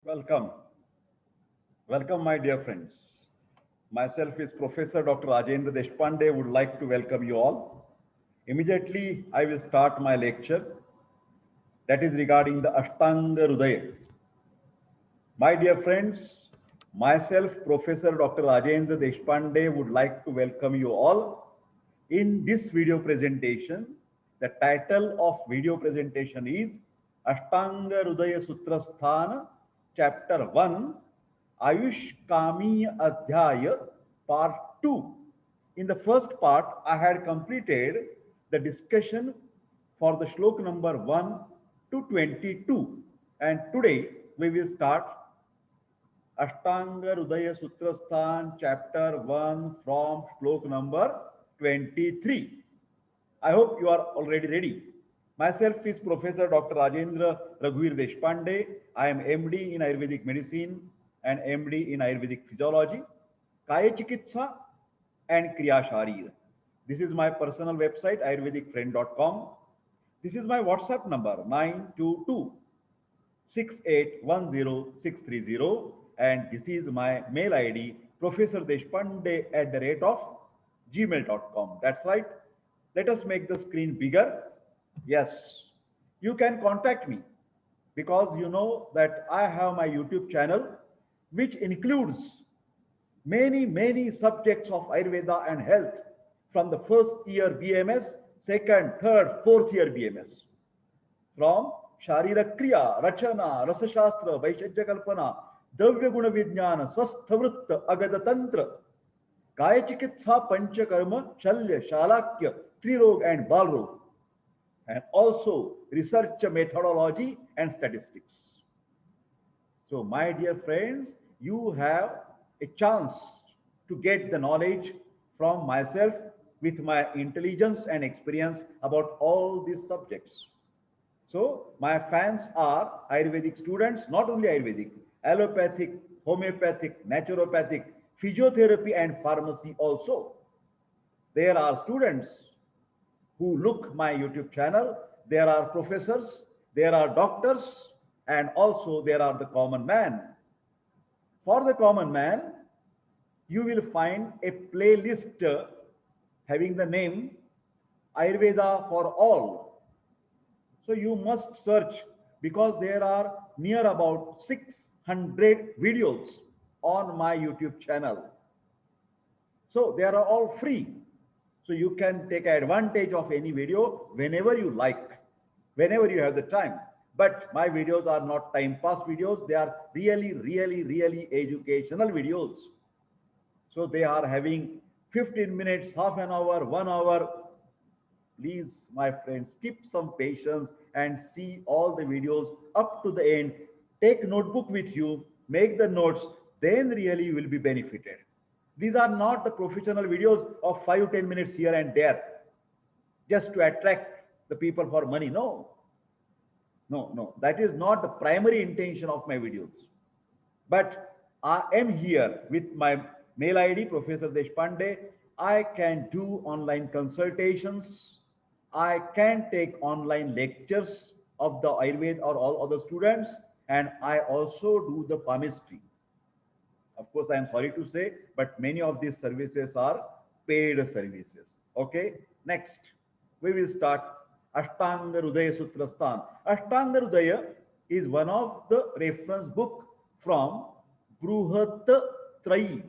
Welcome. Welcome, my dear friends. Myself is Professor Dr. Rajendra Deshpande. Would like to welcome you all. Immediately, I will start my lecture that is regarding the Ashtanga Hruday. My dear friends, myself, Professor Dr. Rajendra Deshpande, would like to welcome you all in this video presentation. The title of video presentation is Ashtanga Hruday Sutrasthana, Chapter 1, Ayushkamiya Adhyaya, Part 2. In the first part, I had completed the discussion for the shlok number 1 to 22. And today we will start Ashtanga Hruday Sutrasthan, Chapter 1 from shlok number 23. I hope you are already ready. Myself is Professor Dr. Rajendra Raghuveer Deshpande. I am MD in Ayurvedic Medicine and MD in Ayurvedic Physiology, Kaya Chikitsa and Kriya Sharir. This is my personal website, ayurvedicfriend.com. This is my WhatsApp number, 922 6810630, and this is my mail ID, professordeshpande@gmail.com. That's right. Let us make the screen bigger. Yes, you can contact me because you know that I have my YouTube channel, which includes many subjects of Ayurveda and health from the first year BMS, second, third, fourth year BMS. From Sharira Kriya, Rachana, Rasashastra, Vaishajya Kalpana, Davya Guna Vijnana, Swasthavritta, Agada Tantra, Kaya Chikitsa, Panchakarma, Shalya, Shalakya, Strirog and Balrog, and also research methodology and statistics. So, my dear friends, you have a chance to get the knowledge from myself with my intelligence and experience about all these subjects. So, my fans are Ayurvedic students, not only Ayurvedic, allopathic, homeopathic, naturopathic, physiotherapy, and pharmacy also. There are students who look my YouTube channel. There are professors, there are doctors, and also there are the common man. For the common man, you will find a playlist having the name Ayurveda for All. So you must search because there are near about 600 videos on my YouTube channel. So they are all free. So you can take advantage of any video whenever you like, whenever you have the time. But my videos are not time pass videos. They are really educational videos. So they are having 15 minutes, half an hour, 1 hour. Please, my friends, keep some patience and see all the videos up to the end. Take notebook with you, make the notes, then really you will be benefited. These are not the professional videos of 5-10 minutes here and there, just to attract the people for money. No. That is not the primary intention of my videos. But I am here with my mail ID, Professor Deshpande. I can do online consultations. I can take online lectures of the Ayurveda or all other students. And I also do the palmistry. Of course, I am sorry to say, but many of these services are paid services. Okay, next, we will start Ashtanga Hruday Sutrasthan. Ashtanga Hruday is one of the reference book from Bruhat Trayi.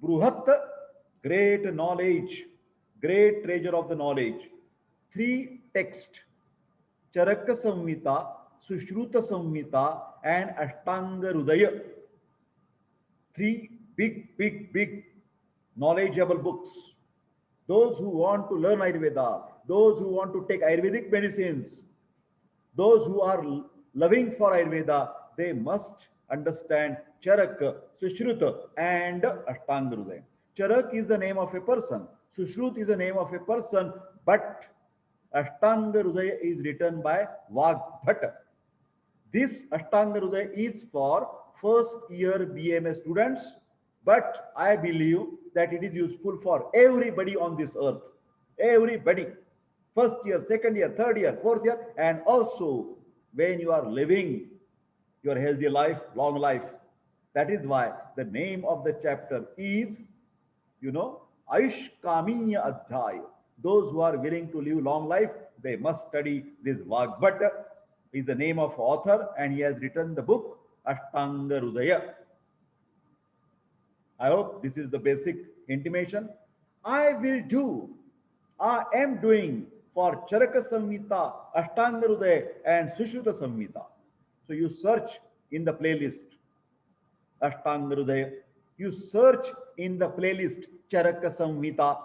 Bruhat, great knowledge, great treasure of the knowledge. 3 texts, Charaka Samhita, Sushruta Samhita, and Ashtanga Hruday. 3 big knowledgeable books. Those who want to learn Ayurveda, those who want to take Ayurvedic medicines, those who are loving for Ayurveda, they must understand Charak, Sushruta, and Ashtanga Hruday. Charak is the name of a person, Sushrut is the name of a person, but Ashtanga Hruday is written by Vagbhata. This Ashtanga Hruday is for first year BMS students, but I believe that it is useful for everybody on this earth. Everybody. First year, second year, third year, fourth year, and also when you are living your healthy life, long life. That is why the name of the chapter is, Ayushkamiya Adhyaya. Those who are willing to live long life, they must study this Vagbhat. Is the name of author, and he has written the book Ashtanga Hruday. I hope this is the basic intimation. I will do, I am doing for Charaka Samhita, Ashtanga Hruday, and Sushruta Samhita. So you search in the playlist Ashtanga Hruday. You search in the playlist Charaka Samhita,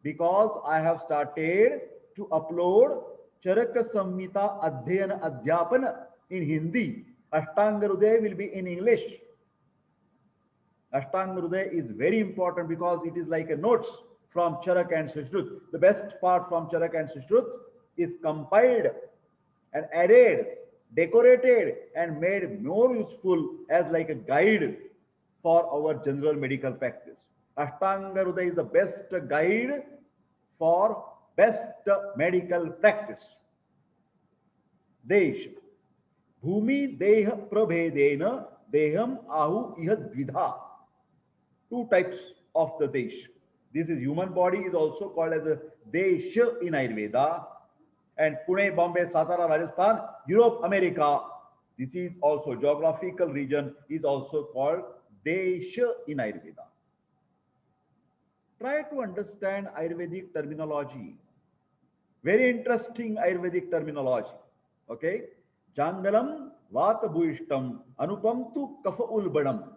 because I have started to upload Charaka Samhita Adhyana Adhyapana in Hindi. Ashtanga Hruday will be in English. Ashtanga Hruday is very important because it is like a notes from Charak and Sushrut. The best part from Charak and Sushrut is compiled and added, decorated, and made more useful as like a guide for our general medical practice. Ashtanga Hruday is the best guide for best medical practice. Desha. Bhumi Deha Prabhedena Deham Ahu Iha Dvidha. Two types of the Desh. This is human body is also called as a Desha in Ayurveda. And Pune, Bombay, Sadharan, Rajasthan, Europe, America. This is also geographical region is also called Desha in Ayurveda. Try to understand Ayurvedic terminology. Very interesting Ayurvedic terminology. Okay. Jangalam Vata Bhuishtam Anupam tu Kafa Ulbanam.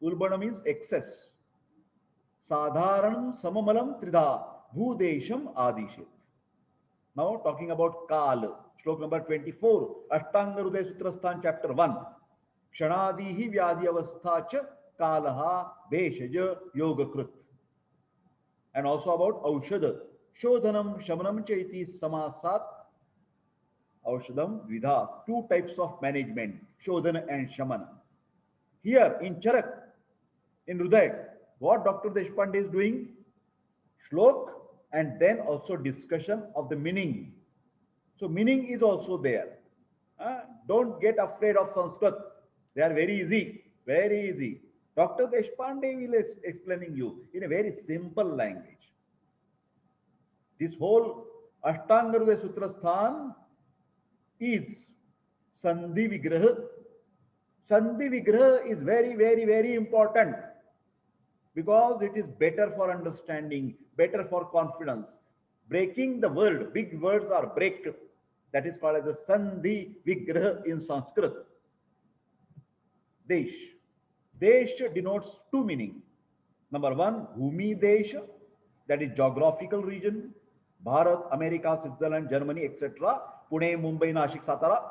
Ulbana means excess. Sadharan Samamalam Tridha Bhudesham Adishet. Now talking about Kal. Shlok number 24. Ashtanga Hruday Sutrasthana chapter 1. Kshanadihi Vyadhi Avasthacha Kalaha Beshaja Yogakrit. And also about Aushadha. Shodhanam Shamanam Chaiti Samasat Aushadam Vidha. Two types of management. Shodhana and Shamana. Here in Charak, in Hruday, what Dr. Deshpande is doing? Shlok and then also discussion of the meaning. So meaning is also there. Don't get afraid of Sanskrit. They are very easy, very easy. Dr. Deshpande will explaining you in a very simple language. This whole Ashtanga Hruday Sutrasthana is Sandhi Vigraha. Sandhi Vigraha is very, very, very important because it is better for understanding, better for confidence. Breaking the word, big words are break. That is called as a Sandhi Vigraha in Sanskrit. Desh. Desh denotes two meanings. Number one, Bhumi Desha, that is geographical region. Bharat, America, Switzerland, Germany, etc. Pune, Mumbai, Nashik, Satara.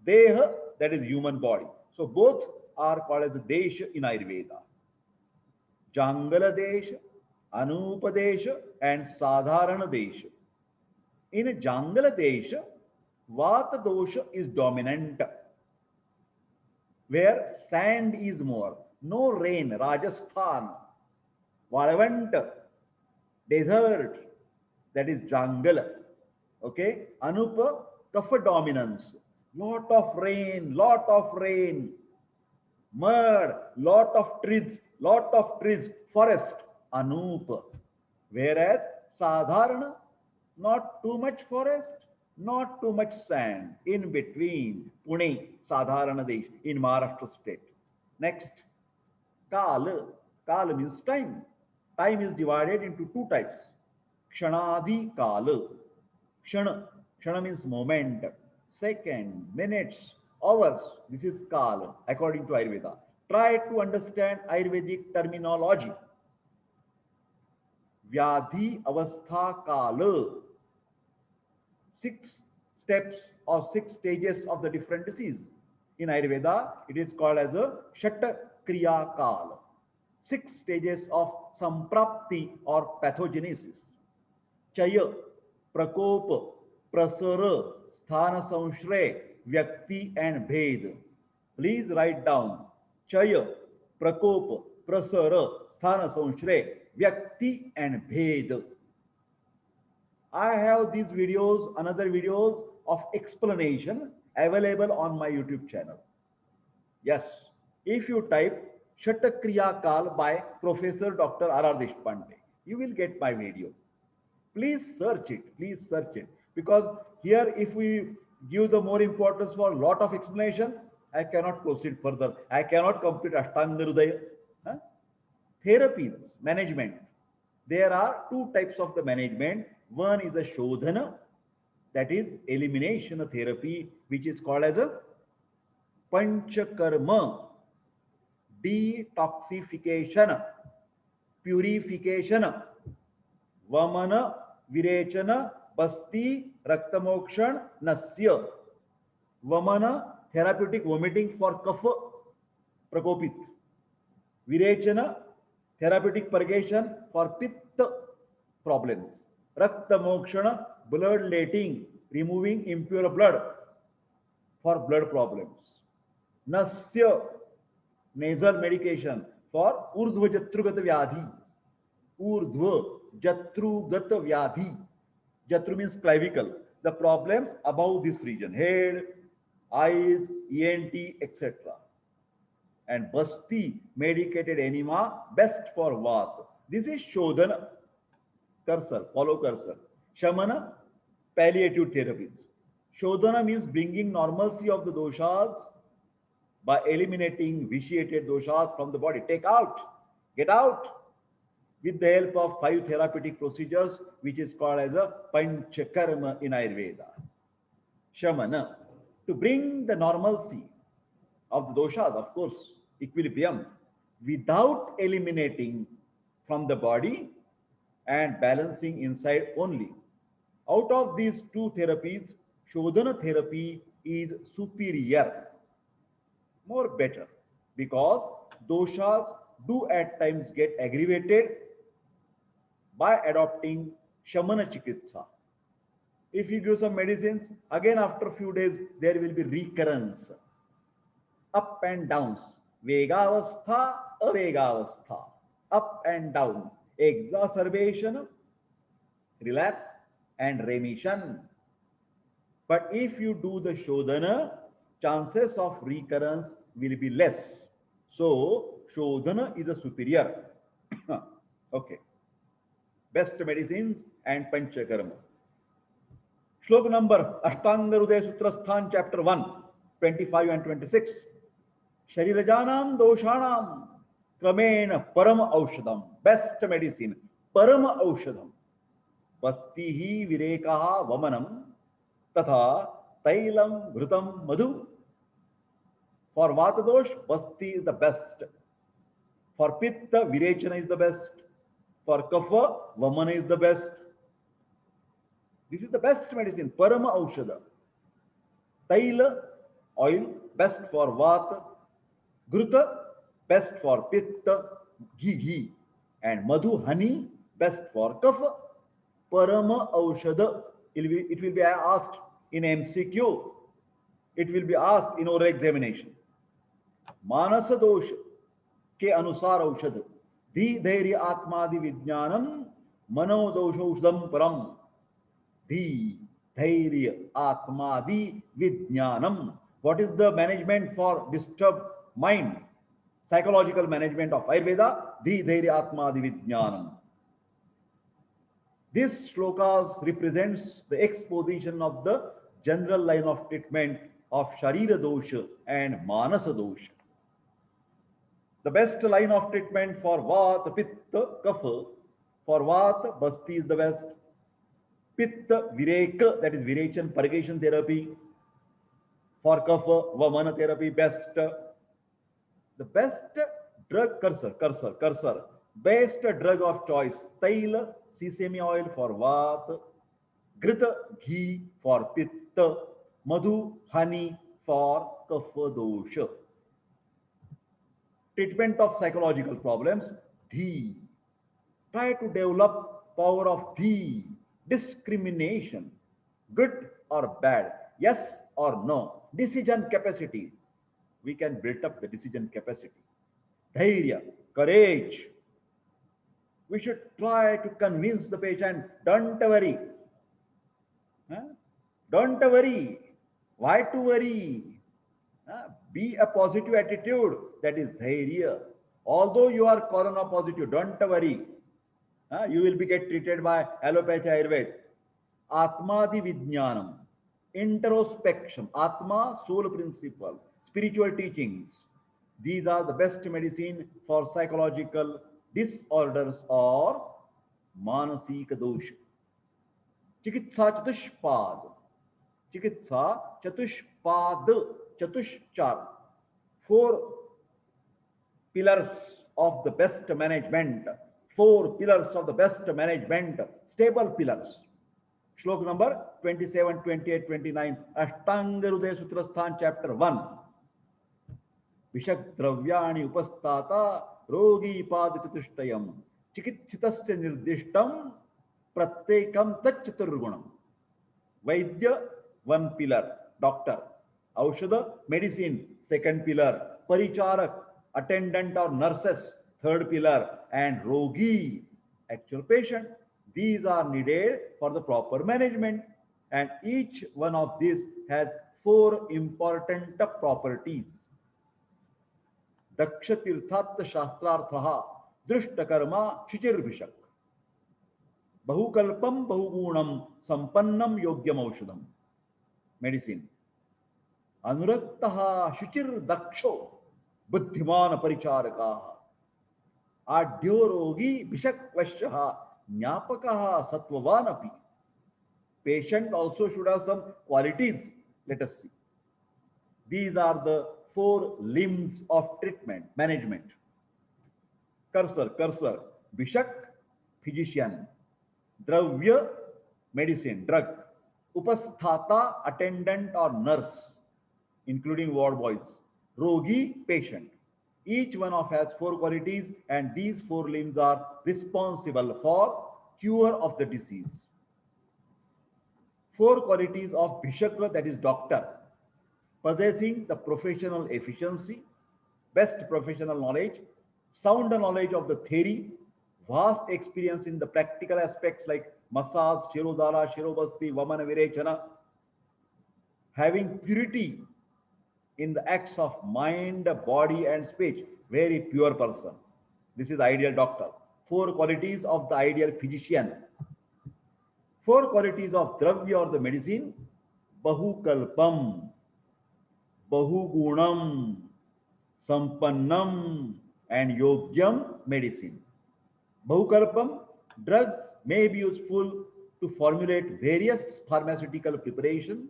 Deha, that is human body. So both are called as Desha in Ayurveda. Jangal Desha, Anup Desha, and Sadharan Desha. In Jangal Desha, Vata dosha is dominant, where sand is more. No rain, Rajasthan, Valavant, desert, that is Jangal. Okay, Anupa, Kapha dominance. Lot of rain, mud, lot of trees, forest, Anupa. Whereas Sadharana, not too much forest, not too much sand, in between, Pune, Sadharana Desh, in Maharashtra state. Next, Kala. Kala means time. Time is divided into two types. Kshanadi Kala. Kshana means moment. Second, minutes, hours. This is Kala, according to Ayurveda. Try to understand Ayurvedic terminology. Vyadhi Avastha Kala. 6 steps or 6 stages of the different disease. In Ayurveda, it is called as a Shat Kriya Kala. 6 stages of Samprapti or pathogenesis. Chaya, Prakopa, Prasara, Sthana Samshray, Vyakti and Bhed. Please write down Chaya, Prakopa, Prasara, Sthana Samshray, Vyakti and Bhed. I have these videos, another videos of explanation available on my YouTube channel. Yes, if you type Shatakriya Kal by Professor Dr. R. Deshpande, you will get my video. Please search it. Please search it. Because here, if we give the more importance for a lot of explanation, I cannot proceed further. I cannot complete Ashtanga Hruday. Huh? Therapies, management. There are two types of the management. One is a Shodhana, that is elimination therapy, which is called as a Panchakarma, detoxification, purification, Vamana, Virechana, Basti, Raktamokshan, Nasya. Vamana, therapeutic vomiting for kapha, Prakopit. Virechana, therapeutic purgation for pitta problems. Raktamokshana, bloodletting, removing impure blood for blood problems. Nasya, nasal medication for urdhva jatrugata vyadhi. Urdhva jatrugata vyadhi. Jatru means clavicle. The problems above this region, head, eyes, ENT, etc. And Basti, medicated enema, best for Vata. This is Shodhana. Cursor, follow cursor. Shamana, palliative therapies. Shodhana means bringing normalcy of the doshas by eliminating vitiated doshas from the body. Take out, get out, with the help of 5 therapeutic procedures, which is called as a Panchakarma in Ayurveda. Shamana, to bring the normalcy of the doshas, of course, equilibrium, without eliminating from the body and balancing inside only. Out of these two therapies, Shodhana therapy is superior, more better, because doshas do at times get aggravated by adopting Shamana Chikitsa. If you give some medicines, again after a few days, there will be recurrence, up and downs, Vegavastha, Avegavastha, up and down, exacerbation, relapse, and remission. But if you do the Shodhana, chances of recurrence will be less. So, Shodhana is a superior. Okay. Best medicines and Panchakarma. Shlok number Ashtanga Hruday Sutrasthana, chapter 1, 25 and 26. Sharirajanam doshanam kramena param aushadam. Best medicine, param aushadam. Bastihi virekaha vamanam tatha tailam ghrutam madhu. For Vata dosh, Basti is the best. For Pitta, Virechana is the best. For Kapha, Vamana is the best. This is the best medicine, Parama Aushadha. Taila, oil, best for Vata. Ghruta, best for Pitta. Ghee. And Madhu, honey, best for Kapha. Parama Aushadha. It will be asked in MCQ. It will be asked in oral examination. Manasa dosh के अनुसार औषध धी धैर्य आत्मादि विज्ञानम मनोदोषौषधम परम धी धैर्य आत्मादि विज्ञानम. What is the management for disturbed mind? Psychological management of Ayurveda, धी धैर्य आत्मादि विज्ञानम. This shlokas represents the exposition of the general line of treatment of Sharira dosha and Manasa dosha. The best line of treatment for Vata, Pitta, Kapha. For Vata, Basti is the best. Pitta, Vireka, that is Virechan purgation therapy. For Kapha, Vamana therapy, best. The best drug, cursor. Best drug of choice, Taila, sesame oil for Vata. Grita, ghee for Pitta. Madhu, honey for Kapha dosha. Treatment of psychological problems, Dhi. Try to develop power of Dhi, discrimination, good or bad, yes or no, decision capacity. We can build up the decision capacity. Dhairya, courage. We should try to convince the patient, don't worry. Don't worry. Why to worry? Be a positive attitude, that is dhairya. Although you are corona positive, don't worry. You will be get treated by allopathy Ayurveda. Atmadi Vijnanam, introspection, Atma, soul principle, spiritual teachings. These are the best medicine for psychological disorders or manasika dosha. Chikitsa Chatushpad. Chikitsa Chatushpad. Chatushchar. Four pillars of the best management. Four pillars of the best management. Stable pillars. Shlok number 27, 28, 29. Ashtanga Hruday Sutrasthana chapter 1. Vishak dravyani upastata rogi padachatushayam. Chikitshitasya nirdishtam pratyekam tacchaturgunam. Vaidya, one pillar, doctor. Aushadha, medicine, second pillar. Paricharak, attendant or nurses, third pillar. And rogi, actual patient. These are needed for the proper management. And each one of these has four important properties. Daksha tirthat shastrarthaha drishtakarma shichirbhishak. Bahukalpam bahugunam sampannam yogyam aushadam. Medicine. Anuraktaha shichir daksho buddhimana paricharakaha. Adyo rogi bhishakvashyaha nyapakaha satvavanapi. Patient also should have some qualities. Let us see. These are the four limbs of treatment, management. Cursor. Bishak, physician. Dravya, medicine, drug. Upasthata, attendant or nurse, including ward boys. Rogi, patient. Each one of has four qualities, and these four limbs are responsible for cure of the disease. Four qualities of Bhishaka, that is doctor: possessing the professional efficiency, best professional knowledge, sound knowledge of the theory, vast experience in the practical aspects like massage, shirodara, shirobasti, vamana virechana, having purity in the acts of mind, body, and speech, very pure person. This is ideal doctor. Four qualities of the ideal physician. Four qualities of dravya or the medicine: bahukalpam, bahugunam, sampannam, and yogyam, medicine. Bahukalpam, drugs may be useful to formulate various pharmaceutical preparation.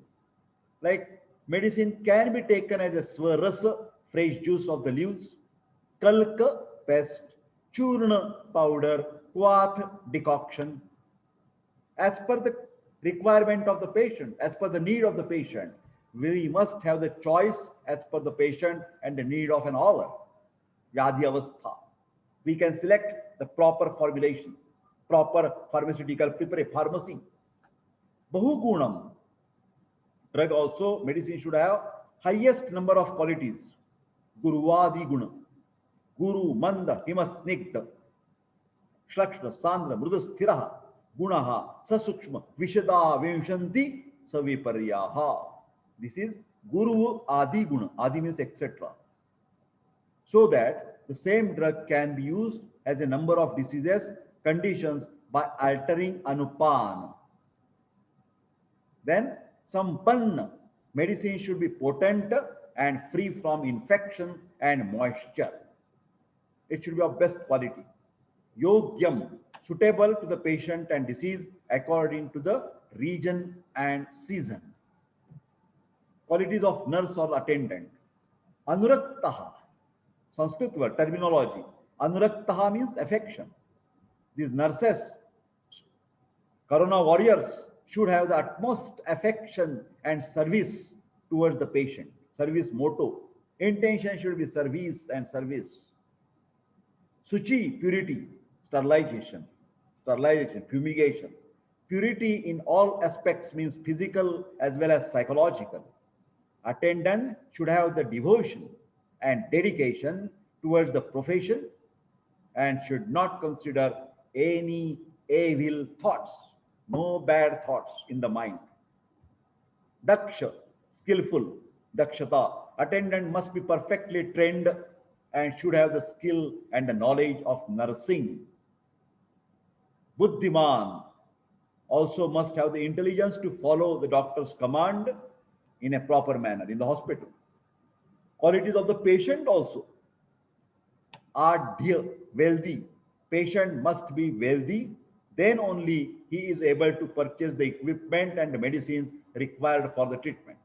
Like medicine can be taken as a swarasa, fresh juice of the leaves; kalka, paste; churna, powder; kwath, decoction. As per the requirement of the patient, as per the need of the patient, we must have the choice as per the patient and the need of an hour. Vyadhi avastha. We can select the proper formulation, proper pharmaceutical preparation, pharmacy. Bahugunam. Drug also, medicine should have highest number of qualities. Guruvadi guna. Guru, manda, himasnigda. Shlakshna, sandra, mrudasthiraha. Gunaha, sasukshma, vishada, vimshanti, saviparyaha. This is Guru Adi Guna. Adi means etc. So that the same drug can be used as a number of diseases, conditions by altering anupan. Then sampanna. Medicine should be potent and free from infection and moisture. It should be of best quality. Yogyam, suitable to the patient and disease according to the region and season. Qualities of nurse or attendant. Anuraktaha, Sanskrit word, terminology. Anuraktaha means affection. These nurses, corona warriors, should have the utmost affection and service towards the patient. Service motto. Intention should be service and service. Suchi, purity, sterilization, fumigation. Purity in all aspects means physical as well as psychological. Attendant should have the devotion and dedication towards the profession and should not consider any evil thoughts, no bad thoughts in the mind. Daksha, skillful, dakshata. Attendant must be perfectly trained and should have the skill and the knowledge of nursing. Buddhiman also must have the intelligence to follow the doctor's command in a proper manner in the hospital. Qualities of the patient also are dear, wealthy. Patient must be wealthy, then only he is able to purchase the equipment and the medicines required for the treatment.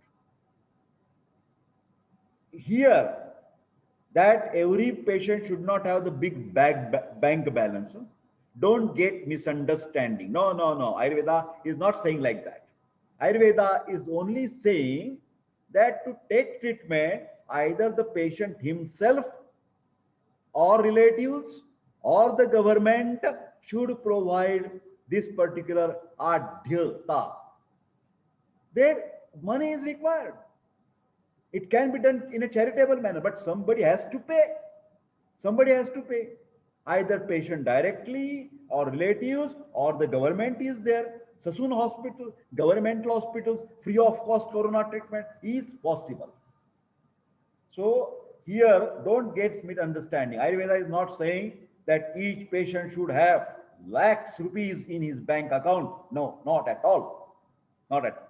Here, that every patient should not have the big bank balance. Don't get misunderstanding. No, no, no. Ayurveda is not saying like that. Ayurveda is only saying that to take treatment, either the patient himself or relatives or the government should provide this particular adhyata. Their money is required. It can be done in a charitable manner, but somebody has to pay. Somebody has to pay. Either patient directly or relatives or the government is there. Sassoon Hospital, governmental hospitals, free of cost corona treatment is possible. So here, don't get misunderstanding. Ayurveda is not saying that each patient should have lakhs rupees in his bank account. No, not at all. Not at all.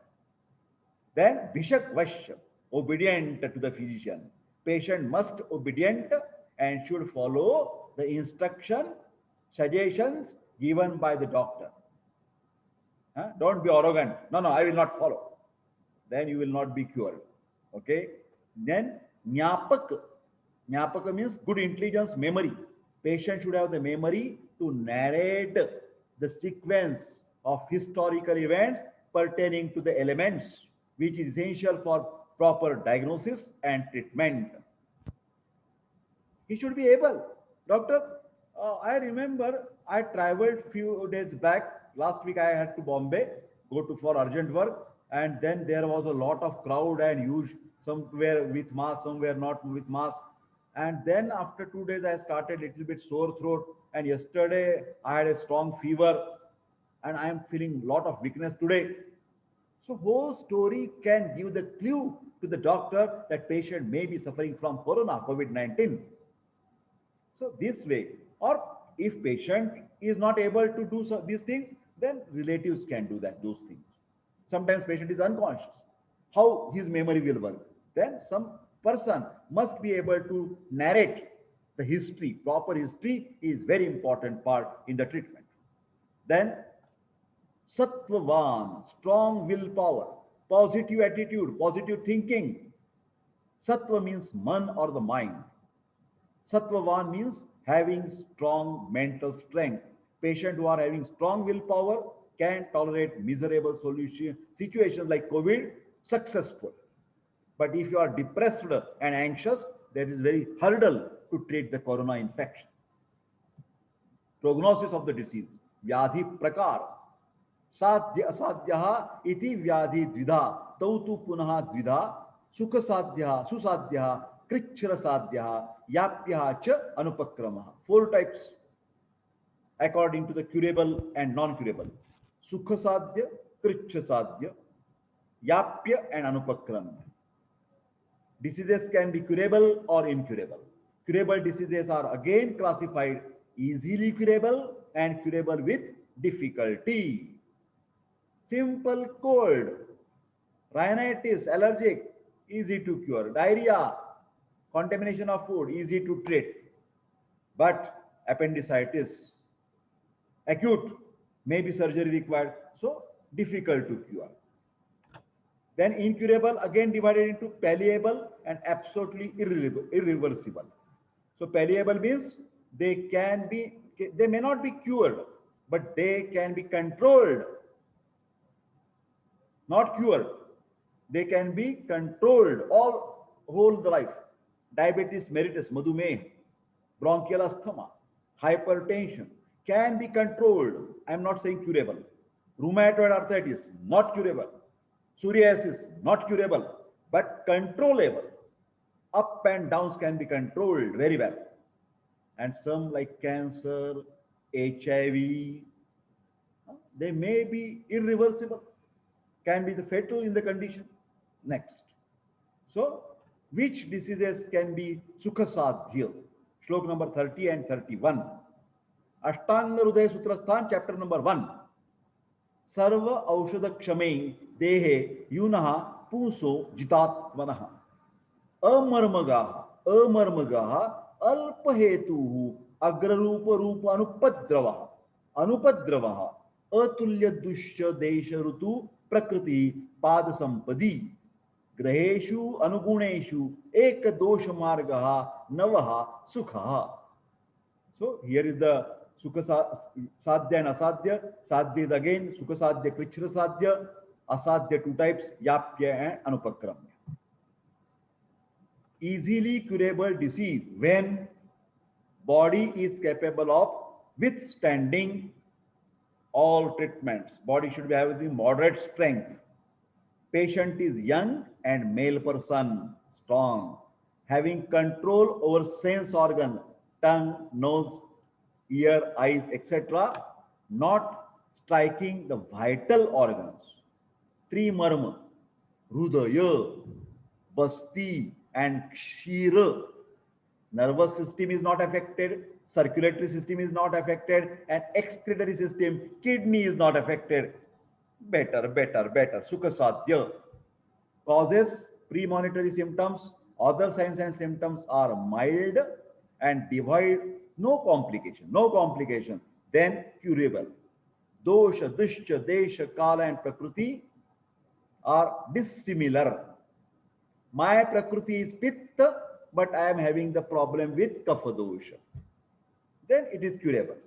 Then Bishak Vashya, obedient to the physician. Patient must obedient and should follow the instruction, suggestions given by the doctor. Don't be arrogant. No, no, I will not follow. Then you will not be cured. Okay. Then Jnapak. Jnapaka means good intelligence, memory. Patient should have the memory to narrate the sequence of historical events pertaining to the elements, which is essential for proper diagnosis and treatment. He should be able. Doctor, I remember I traveled few days back. Last week I had to Bombay, go to for urgent work, and then there was a lot of crowd and huge, somewhere with mask, somewhere not with mask. And then after 2 days, I started a little bit sore throat. And yesterday I had a strong fever, and I am feeling a lot of weakness today. So whole story can give the clue to the doctor that patient may be suffering from corona, COVID-19. So this way, or if patient is not able to do these things, then relatives can do those things. Sometimes patient is unconscious. How his memory will work? Then some person must be able to narrate the history. Proper history is very important part in the treatment. Then Sattvavan, strong willpower, positive attitude, positive thinking. Sattva means man or the mind. Sattvavan means having strong mental strength. Patients who are having strong willpower can tolerate miserable situations like COVID successful. But if you are depressed and anxious, that is very hurdle to treat the corona infection. Prognosis of the disease. Vyadhi prakar. Sadya asadya iti vyadhi dvidha. Tautu punaha dvidha. Sukha sadya, susadya, krichra sadya, yapya cha anupakramaha. 4 types according to the curable and non-curable. Sukha sadya, krichra sadya, yapya and anupakram. Diseases can be curable or incurable. Curable diseases are again classified easily curable and curable with difficulty. Simple cold, rhinitis, allergic, easy to cure. Diarrhea, contamination of food, easy to treat. But appendicitis, acute, maybe surgery required, so difficult to cure. Then incurable, again divided into palliable and absolutely irreversible. So palliable means they may not be cured, but they can be controlled. Not cured. They can be controlled all whole life. Diabetes mellitus, madhumeh, bronchial asthma, hypertension can be controlled. I am not saying curable. Rheumatoid arthritis, not curable. Psoriasis, not curable, but controllable. Up and downs can be controlled very well. And some like cancer, HIV, they may be irreversible, can be the fatal in the condition. Next. So, which diseases can be Sukha Sadhya? Shlok number 30 and 31. Ashtanga Hruday Sutrasthana, chapter number 1. Sarva Aushadha Kshame Dehe Yunaha Puso Jitatmanaha. Amarmagaha Alpahetuhu Agrarupa Rupa Anupadravaha Atulya Dushya Desha Rutu Prakriti Pada Sampadi Graheshu Anuguneshu Ekadosha Margaha Navaha Sukha. So here is the Sukha Sadya and Asadya. Sadya is again Sukha Sadya, Krichra Sadya. Asadya two types, Yapya and Anupakramya. Easily curable disease when body is capable of withstanding all treatments. Body should be having moderate strength. Patient is young and male person, strong, having control over sense organ, tongue, nose, ear, eyes, etc., not striking the vital organs. Three marma, Hrudaya, Basti, and Kshira. Nervous system is not affected, circulatory system is not affected, and excretory system, kidney is not affected. Better. Sukha Sadhya. Causes, premonitory symptoms, other signs and symptoms are mild and devoid, no complication, then curable. Dosha, Dushya, Desha, Kala, and Prakriti are dissimilar. My Prakriti is Pitta, but I am having the problem with Kapha dosha. Then it is curable.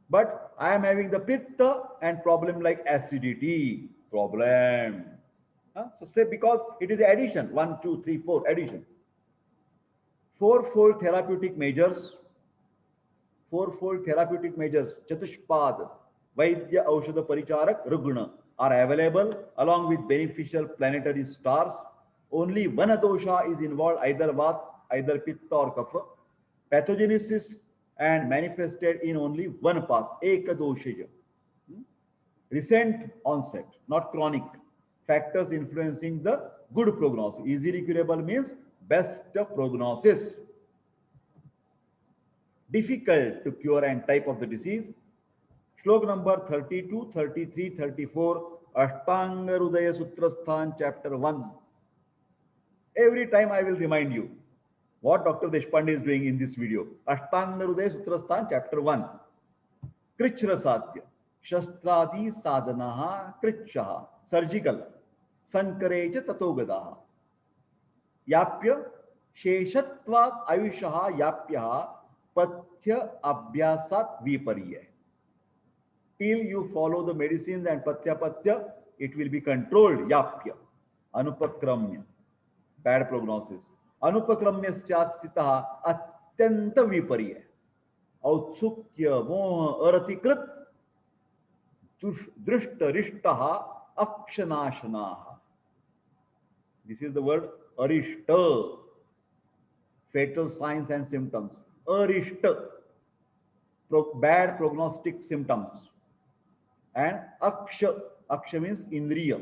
But I am having the Pitta and problem like acidity. Problem. So say because it is addition. 1, 2, 3, 4, addition. Fourfold therapeutic measures. Chatushpad, Vaidya Aushadha Paricharak, Rugna are available along with beneficial planetary stars. Only one dosha is involved, either Vat, either Pitta or Kapha. Pathogenesis and manifested in only one path, Ekadoshaja. Recent onset, not chronic. Factors influencing the good prognosis. Easily curable means best prognosis. Difficult to cure and type of the disease. Shlok number 32, 33, 34, Ashtanga Hruday Sutrasthana, chapter 1. Every time I will remind you what Dr. Deshpande is doing in this video. Ashtanga Hruday Sutrasthana, chapter 1. Krichra Sadya, Shastradi Sadhanaha Krichaha, surgical, Sankareja Tatogadaha. Yapya, Sheshatvat Ayushaha Yapyaha, Pathya Abhyasat Vipariya. Till you follow the medicines and Patya, it will be controlled. Yapya, Anupakramya, bad prognosis. Anupakramya syat stitaha atyanta vipariya. Autsukya moha aratikrit drishta rishtaha akshanashanaha. This is the word arishta. Fatal signs and symptoms. Arishta, bad prognostic symptoms. And aksha means indriya.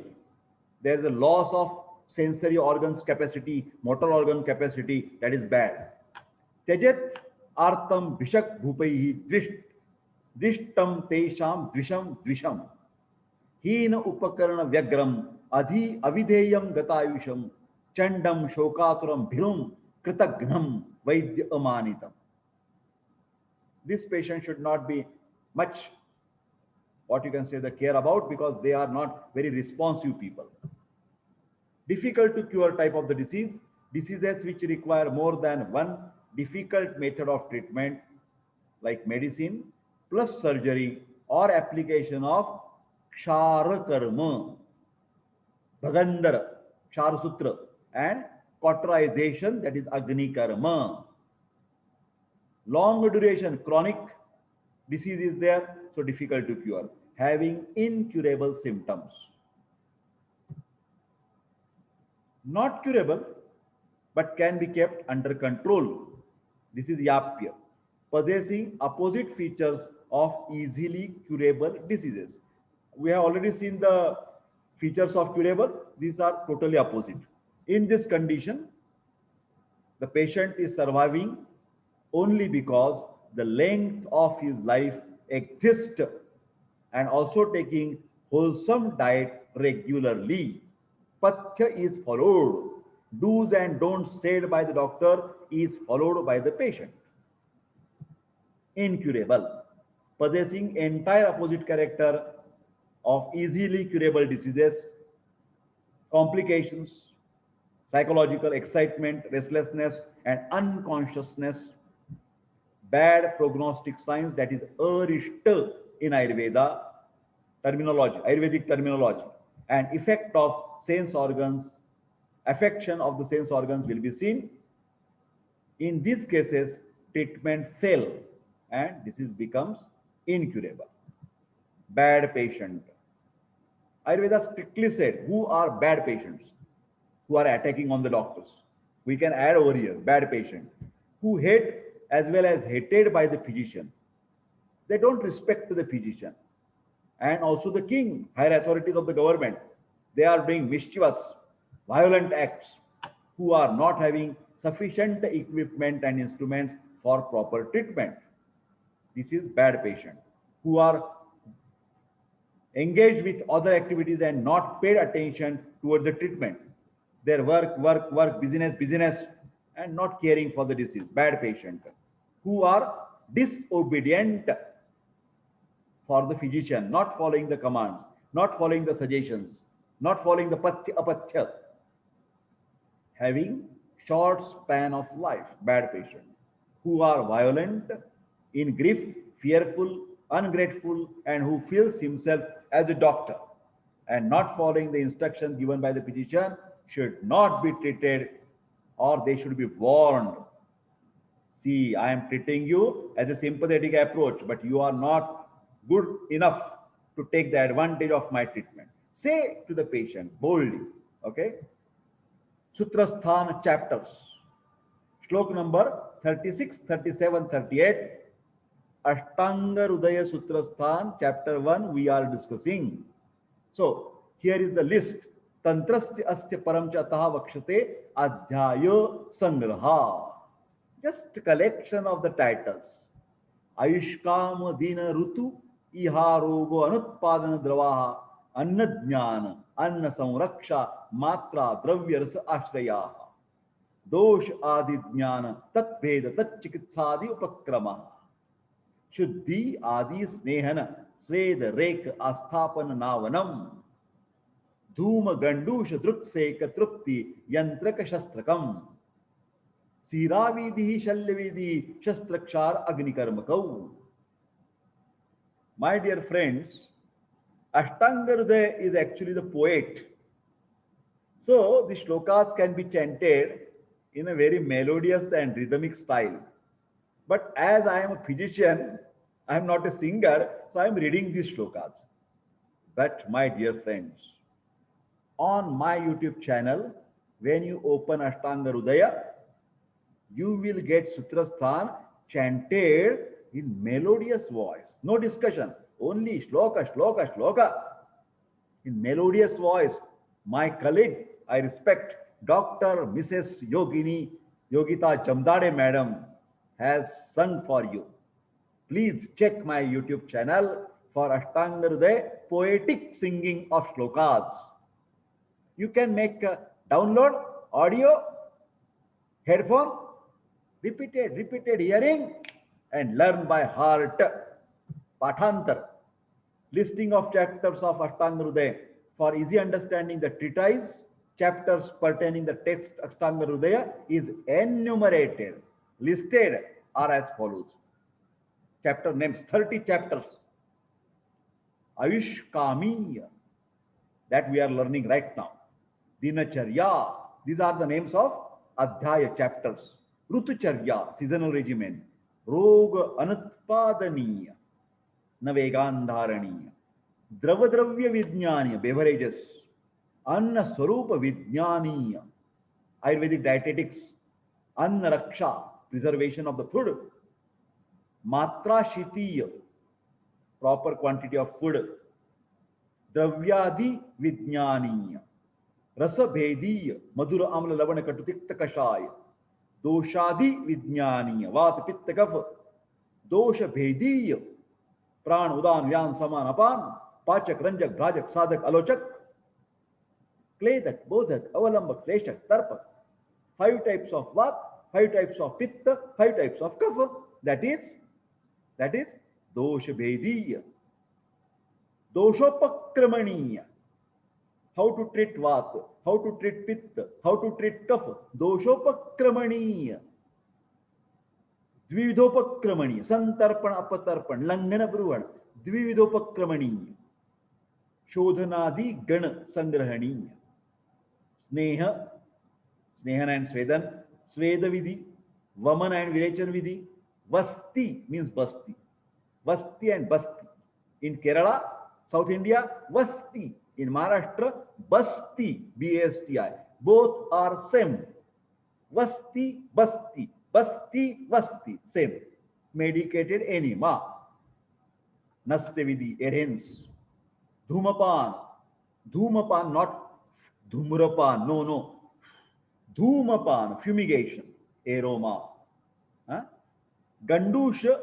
There is a loss of sensory organs capacity, motor organ capacity, that is bad. Tyajet artam bhishak bhupaihi drishtam tesham dvisham hina upakarana vyagram avideyam gatayusham chandam shokaturam bhirum kritagnam vaidya amanitam. This patient should not be much, what you can say, the care about, because they are not very responsive people. Difficult to cure type of the disease. Diseases which require more than one difficult method of treatment, like medicine plus surgery or application of Kshara Karma, Bhagandara, Kshara Sutra, and cauterization, that is Agni Karma. Long duration, chronic disease is there, so difficult to cure, having incurable symptoms. Not curable, but can be kept under control. This is Yapya, possessing opposite features of easily curable diseases. We have already seen the features of curable. These are totally opposite. In this condition, the patient is surviving only because the length of his life exists and also taking wholesome diet regularly. Pathya is followed. Do's and don'ts said by the doctor is followed by the patient. Incurable, possessing entire opposite character of easily curable diseases, complications, psychological excitement, restlessness, and unconsciousness, bad prognostic signs, that is arishta in Ayurveda terminology, Ayurvedic terminology, and effect of sense organs, affection of the sense organs will be seen. In these cases, treatment fail and disease becomes incurable. Bad patient. Ayurveda strictly said who are bad patients, who are attacking on the doctors. We can add over here, bad patient, who hate as well as hated by the physician. They don't respect to the physician. And also the king, higher authorities of the government, they are doing mischievous, violent acts, who are not having sufficient equipment and instruments for proper treatment. This is bad patient, who are engaged with other activities and not paid attention towards the treatment. Their work, business, and not caring for the disease. Bad patient, who are disobedient for the physician, not following the commands, not following the suggestions, not following the pathya apathya, having short span of life. Bad patient, who are violent, in grief, fearful, ungrateful, and who feels himself as a doctor and not following the instruction given by the physician, should not be treated, or they should be warned. See, I am treating you as a sympathetic approach, but you are not good enough to take the advantage of my treatment. Say to the patient boldly, okay? Sutrasthana chapters, shlok number 36, 37, 38, Ashtanga Hruday Sutrasthan, chapter 1, we are discussing. So, here is the list. Tantrasya asya param ataha vakshate adhyaya sangraha. Just collection of the titles. Ayushkam dina rutu iha rogo anutpadana dravaha anna jnana anna samraksha matra dravyarsa ashrayaha dosh adi jnana tat veda tat chikitsadi upakrama शुद्धि आदि स्नेहन स्वेद rake आस्थापन नावनम धूम गंडूष दृक्सेक तृप्ति यंत्रक शस्त्रकम सीराविधि शल्यविधि शस्त्रक्षार अग्निकर्मकौ. My dear friends, Ashtanga Hruday is actually the poet. So the shlokas can be chanted in a very melodious and rhythmic style. But as I am a physician, I am not a singer, so I am reading these shlokas. But my dear friends, on my YouTube channel, when you open Ashtanga Hruday, you will get Sutrasthan chanted in melodious voice. No discussion, only shloka, shloka, shloka. In melodious voice. My colleague, I respect, Dr. Mrs. Yogita Jamdade Madam, has sung for you. Please check my YouTube channel for Ashtanga Hruday poetic singing of shlokas. You can make a download audio, headphone, repeated hearing, and learn by heart. Pathantar, listing of chapters of Ashtanga Hruday for easy understanding. The treatise, chapters pertaining the text Ashtanga Hruday is enumerated. Listed are as follows. Chapter names, 30 chapters. Ayushkamiya, that we are learning right now. Dinacharya, these are the names of Adhyaya chapters. Rutucharya, seasonal regimen. Rog Anutpadaniya, Navegandharaniya. Dravadravya Vijnaniya, beverages. Anna Swarupa Vijnaniya, Ayurvedic dietetics. Anna Raksha, preservation of the food. Matra Shitiya, proper quantity of food. Dravyadi Vijnaniya, रसभेदीय मधुर अम्ल लवण कटु तिक्त कषाय दोषादि विज्ञानीय वात पित्त कफ दोष भेदीय प्राण उदान व्यान समान अपान पाचक रंजक भ्राजक साधक आलोचक क्लेदक बोधक अवलंबक क्लेशक तर्पक 5 types of vat, 5 types of pitta, 5 types of kapha. That is dosha bhediya. Doshopakramaniya. How to treat vata, how to treat pitta, how to treat kapha. Doshopakramaniya. Dvividopakramaniya. Santarpan, apatarpan, langana bruhan. Dvividopakramaniya. Shodhanadi gana sangrahaniya. Sneha, Snehan and Svedan, Sveda Vidhi, Vaman and Virechana Vidhi, Vasti means Basti. Vasti and Basti. In Kerala, South India, Vasti. In Maharashtra, Basti, B-A-S-T-I. Both are same. Vasti, Basti. Basti, Vasti. Same. Medicated enema. Nasya Vidhi, adherence. Dhumapan. Dhumapan, not Dhumrapan. No. Dhumapan, fumigation, aroma. Gandusha,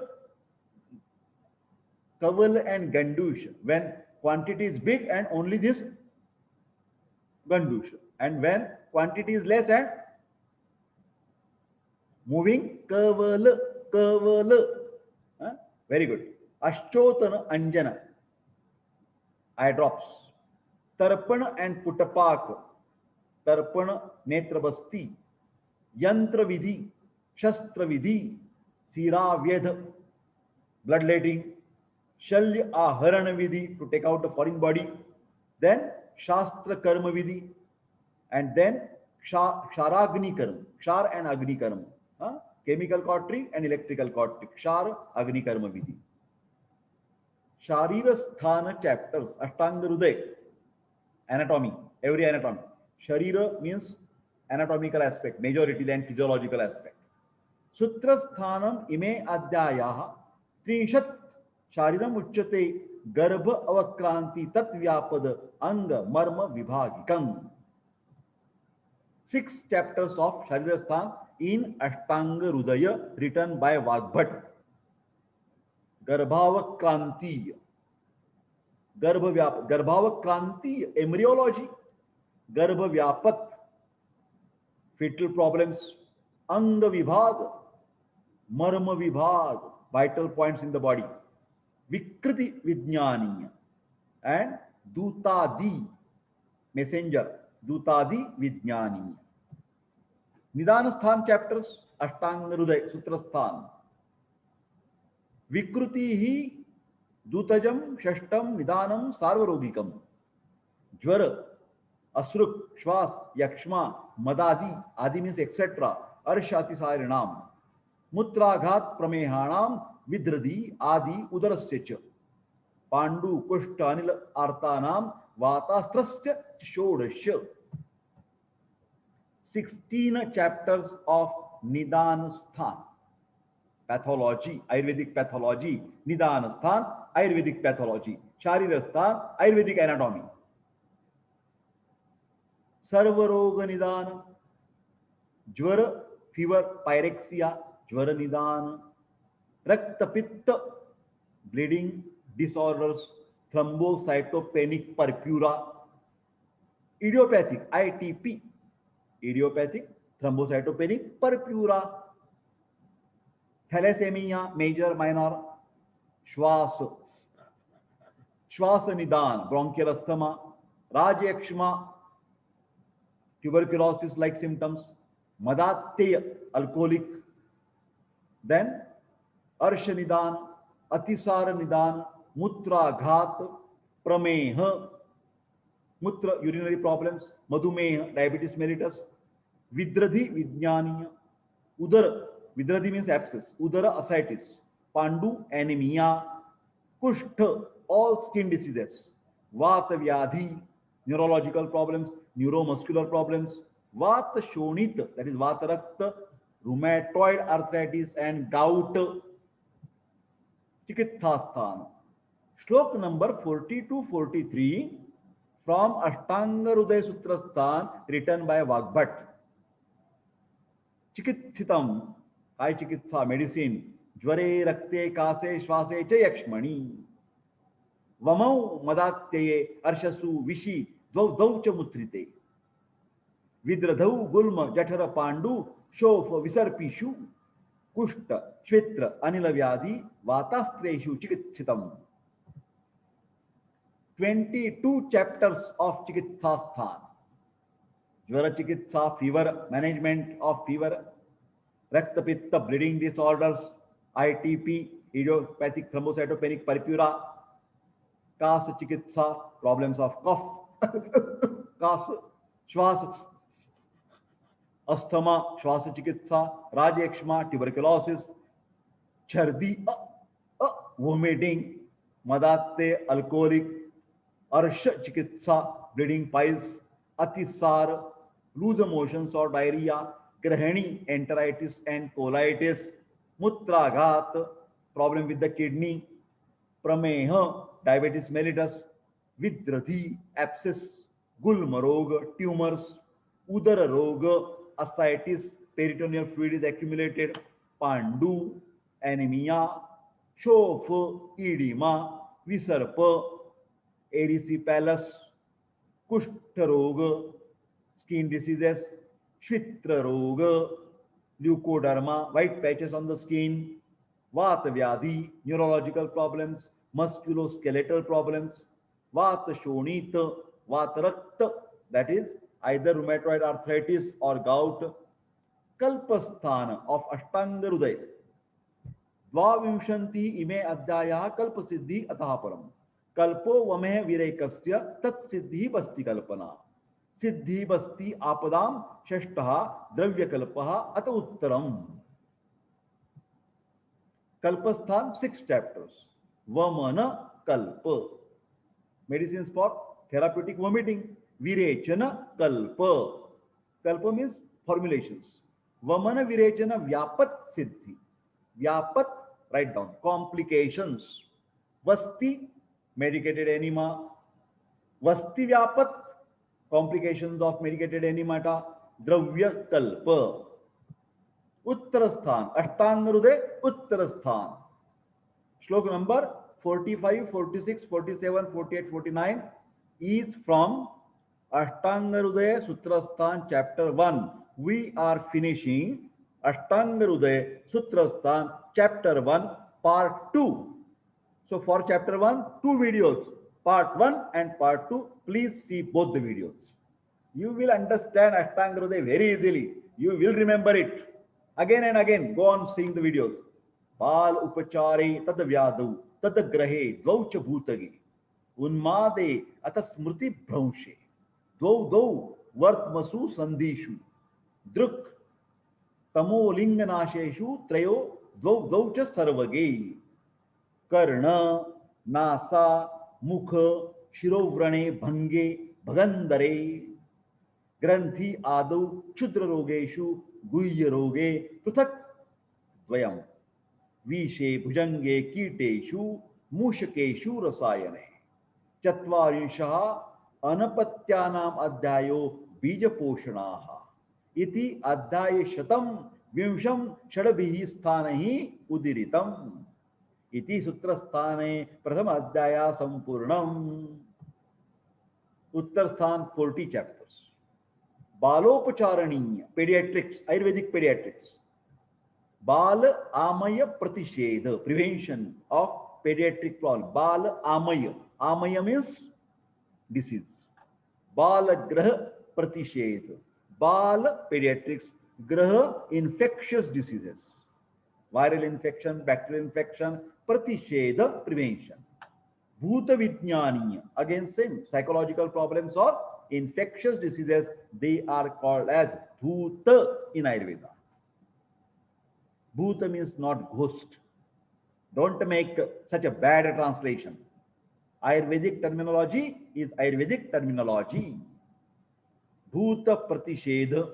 kaval and gandusha. When quantity is big and only this gandusha. And when quantity is less and moving, kaval. Very good. Ashchotana anjana, eye drops. Tarpana and putapak. Tarpana netra basti, yantra vidhi, shastra vidhi, sira vyedha, bloodletting, shalya aharana vidhi to take out the foreign body, then shastra karma vidhi, and then sharagni karma, shar and agni karma, chemical cautery and electrical cautery, shar agni karma vidhi. Sharir Sthana chapters, Ashtanga Hruday, anatomy, every anatomy. Sharira means anatomical aspect, majority and physiological aspect. Sutrasthanam ime adhyayaha trinshat shariram uchyate garbha avakranti tatvyapad anga marma vibhagikam. 6 chapters of Sharirasthan in Ashtanga Hrudaya written by Vagbhat. Garbhavakranti, Garbhavakranti, embryology. Garbha Vyapat, fetal problems, Anga Vibhag, Marma Vibhag, vital points in the body, Vikriti Vijnaniya, and Dutadi, messenger, Dutadi Vijnaniya. Nidan Sthan chapters, Ashtanga Hruday Sutrasthana. Vikrutihi Dutajam Shashtam Nidanam Sarvarogikam. Jvara, Asruk, Shwas, Yakshma, Madadi, Adi means etc. Arshati Sarinam. Mutraghat Pramehanam, Vidradi, Adi, Udarasya. Pandu, Kushta, Anil, Artanam, Vatastrasya, Shodasya. 16 chapters of Nidan Sthan. Pathology, Ayurvedic pathology. Nidan Sthan, Ayurvedic pathology. Sharir Sthan, Ayurvedic anatomy. Sarvaroga Nidan, Jvara, fever, pyrexia, Jvara Nidan, Rakta Pitta, bleeding disorders, thrombocytopenic purpura, idiopathic, ITP, idiopathic thrombocytopenic purpura, thalassemia, major, minor, Shwasa, Shwasa Nidan, bronchial asthma, Rajyakshma, tuberculosis-like symptoms, Madatya, alcoholic, then Arsha Nidan, Atisara Nidan, Mutra Ghat, Prameha, Mutra, urinary problems, Madhumeha, diabetes mellitus, Vidradhi Vijnaniya, Udara, Vidradhi means abscess, Udara ascites, Pandu anemia, Kushtha, all skin diseases, Vata Vyadhi, neurological problems, neuromuscular problems, Vata Shonita, that is Vata Rakta, rheumatoid arthritis and gout, Chikitsa Chatushpad. Shlok number 40 to 43, from Ashtanga Hruday Sutrasthana written by Vagbhat. Chikitsitam, I chikitsa, medicine, jware rakte kase shvase cha yakshmani. Vamau madatyeye arshasu vishi dvau dvau cha mutrite. Vidradhau gulma jathara pandu shof visarpishu. Kushta, Shvitra, Anilavyadi, Vatastreshu Chikitsitam. 22 chapters of Chikitsa Sthana. Jvara Chikitsa, fever, management of fever, Rakta Pitta, bleeding disorders, ITP, idiopathic thrombocytopenic purpura, Kasa Chikitsa, problems of cough, Kasa, Shvasa, Asthma, Shvasa Chikitsa, Rajekshma, tuberculosis, Chardi, vomiting, Madatte, alcoholic, Arsha Chikitsa, bleeding piles, Atisar, loose motions or diarrhea, Grahani, enteritis and colitis, Mutraghat, problem with the kidney, Prameha, diabetes mellitus, Vidradhi, abscess, Gulmarog, tumors, Udara Roga, ascites, peritoneal fluid is accumulated, Pandu, anemia, Shof, edema, Visarpa, erysipelas, Kushtaroga, skin diseases, Shvitra Roga, leukoderma, white patches on the skin, Vata Vyadhi, neurological problems, musculoskeletal problems, Vata Shonita, Vata Rakta, that is either rheumatoid arthritis or gout, Kalpa Sthana of Ashtanga Hruday. Dvavimshanti ime adhyaya kalpa siddhi atah param. Kalpo vame virekasya tat siddhi basti kalpana. Siddhi basti apadam shashtaha dravya kalpaha ata uttaram. Kalpasthan 6 chapters. Vamana kalpa. Medicines for therapeutic vomiting. Virechana kalpa. Kalpa means formulations. Vamana virechana vyapat siddhi. Vyapat, write down. Complications. Vasti, medicated enema. Vasti vyapat, complications of medicated enemata. Dravya kalpa. Uttarasthan, Ashtanga Hruday, Uttarasthan. Shlok number 45, 46, 47, 48, 49 is from Ashtanga Hruday Sutrasthana chapter 1. We are finishing Ashtanga Hruday Sutrasthana chapter 1 part 2. So for chapter 1, 2 videos, part 1 and part 2. Please see both the videos. You will understand Ashtanga Hruday very easily. You will remember it. Again and again, go on seeing the videos. Bal upachare tad vyadu tad grahe dvaucha bhutage unmade ata smrti bhranshe dvau vartmasu sandishu druk tamo linganasheshu trayo dvaucha sarvage karna nasa mukha shirovrane bhange bhagandare granthi adu chudra rogeshu guhya roge pruthak dvayam vishe bhujange kiteshu mushakeshu rasayane chatvarinshah anapatyanam adhyayo bijaposhanaha iti adhyaya shatam vimsham shadabhihi sthanahi udiritam iti sutrasthane prathama adhyaya sampurnam. Uttarasthan 40 chapters. Balopacharaniya, pediatrics, Ayurvedic pediatrics. Bal Amaya Pratishedha, prevention of pediatric problem. Bal Amaya. Amaya means disease. Bal Graha Pratishedha. Bal pediatrics. Graha infectious diseases. Viral infection, bacterial infection, Pratishedha prevention. Bhuta Vijnaniya, again same, psychological problems or infectious diseases, they are called as Bhuta in Ayurveda. Bhuta means not ghost. Don't make such a bad translation. Ayurvedic terminology is Ayurvedic terminology. Bhuta Pratishedha,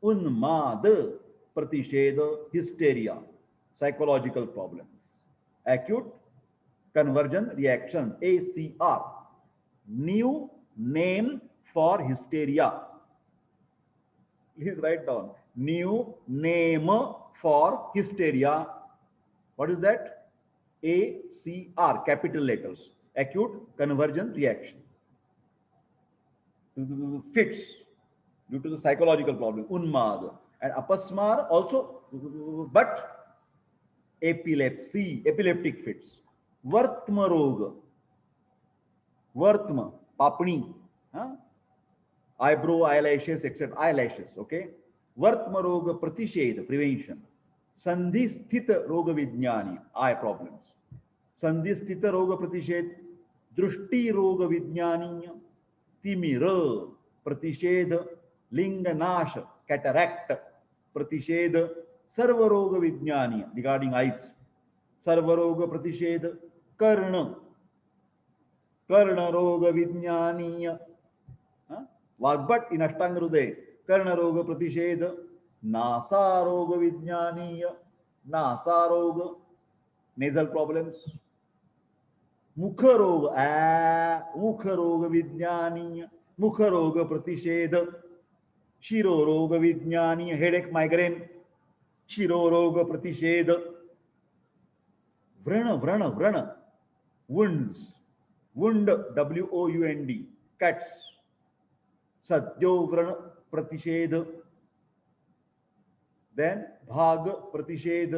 Unmad Pratishedha, hysteria, psychological problems. Acute conversion reaction, ACR, new name for hysteria. Please write down. New name for hysteria. What is that? ACR, capital letters. Acute conversion reaction. Fits due to the psychological problem. Unmad. And apasmar also, but epilepsy, epileptic fits. Vartma roga. Vartma, papni. Huh? Eyebrow, eyelashes, etc. Eyelashes, okay? Vartma roga pratished, prevention. Sandhi sthita roga vijnani, eye problems. Sandhi sthita roga pratished, drushti roga vijnani, timira, pratished, linga nasha, cataract, pratished, sarva roga vijnani, regarding eyes. Sarva roga pratished, karna, karna roga vijnani, Vagbhat in Ashtanga Hruday, Karna Roga Pratished, Nasa Roga Vijnaniya, Nasa Roga, nasal problems, Mukha Roga, Mukha Roga Vijnaniya, Mukha Roga Pratished, Shiro Roga Vijnaniya, headache, migraine, Shiro Roga Pratished, Vrana, wounds, wound, WOUND, cats. Sadyo pratished, then bhag pratished,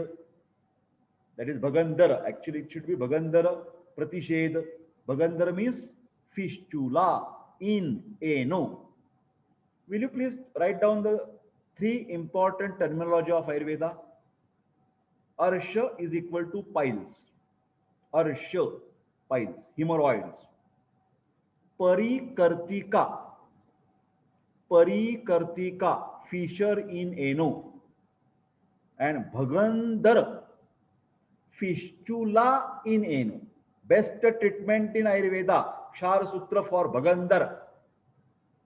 that is bhagandara. Actually, it should be bhagandara pratished. Bhagandara means fistula in ano. Will you please write down the three important terminology of Ayurveda? Arsha is equal to piles. Arsha, piles, hemorrhoids. Parikartika, Parikartika, fissure in ano, and Bhagandar, fistula in ano. Best treatment in Ayurveda, Kshara Sutra for Bhagandar.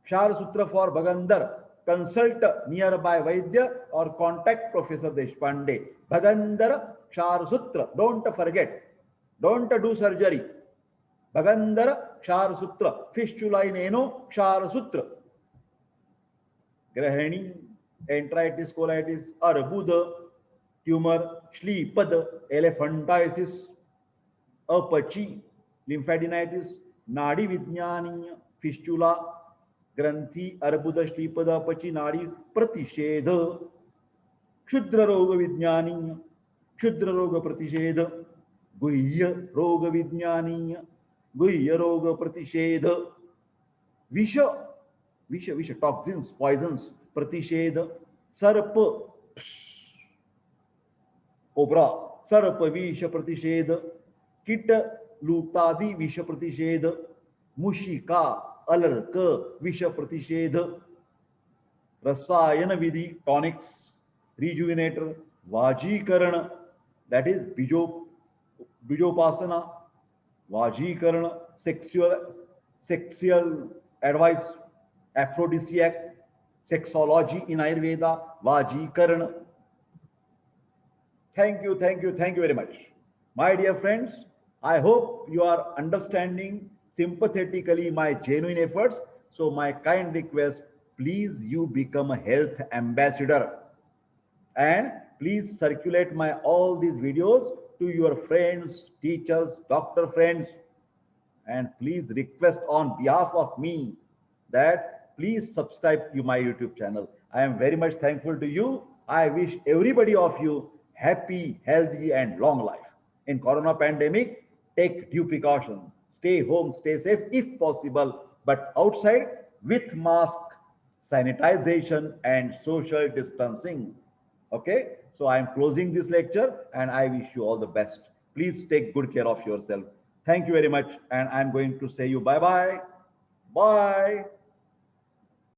Kshara Sutra for Bhagandar. Consult nearby Vaidya or contact Professor Deshpande. Bhagandar, Kshara Sutra. Don't forget. Don't do surgery. Bhagandar, Kshara Sutra. Fistula in ano, Kshara Sutra. Grahani, enteritis, colitis, arbuda, tumor, shlipad, elephantiasis, apachi, lymphadenitis, nadi vijnani, fistula, granthi, arbuda, shlipad, apachi, nadi, pratishedha, kshudra roga vijnani, kshudra roga pratishedha, guhya roga vijnani, guhya roga pratishedha, visha, toxins, poisons, pratished, sarpa, cobra, sarpa visha pratished, kita lutadi visha pratished, mushika, alarka visha pratished, rasayana vidhi, tonics, rejuvenator, vajikarana, that is bijopasana, vajikarana, sexual advice, aphrodisiac, sexology in Ayurveda, Vajikarana. Thank you very much. My dear friends, I hope you are understanding sympathetically my genuine efforts. So my kind request, please you become a health ambassador. And please circulate my all these videos to your friends, teachers, doctor friends. And please request on behalf of me that please subscribe to my YouTube channel. I am very much thankful to you. I wish everybody of you happy, healthy, and long life. In Corona pandemic, take due precaution. Stay home, stay safe if possible, but outside with mask, sanitization, and social distancing. Okay? So I am closing this lecture and I wish you all the best. Please take good care of yourself. Thank you very much. And I'm going to say you bye-bye. Bye.